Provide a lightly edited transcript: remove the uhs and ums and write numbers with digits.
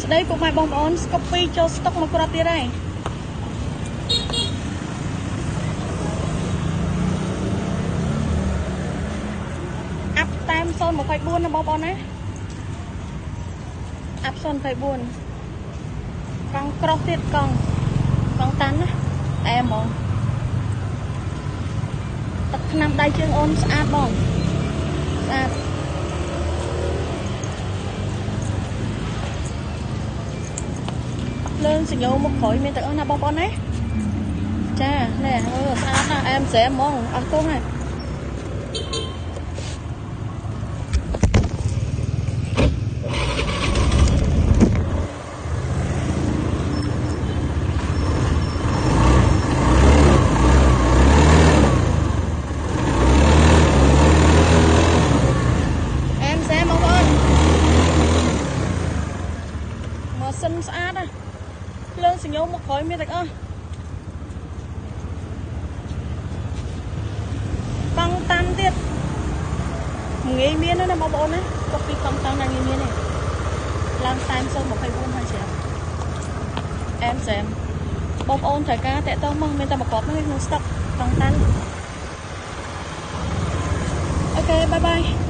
đây của mai bông on copy cho stock một cột đây up time son một phải buôn nó bông on á up son phải buôn con cross tiết con tán á em bông tập năm đây chương on sát bông sát lên sử dụng một khối miền tây bông bông ấy cha nè sao em sẽ mong ăn tôm này em sẽ mong ơn mà xinh sát à lên sử dụng một khối miền tây con tan tiết nghề miên nó bông bông đấy copy con tan là nghề miên này làm time sơn một 2 hai triệu em xem bông ôn thời ca tệ tông mong mình ta một cọp nó stock con tan ok bye bye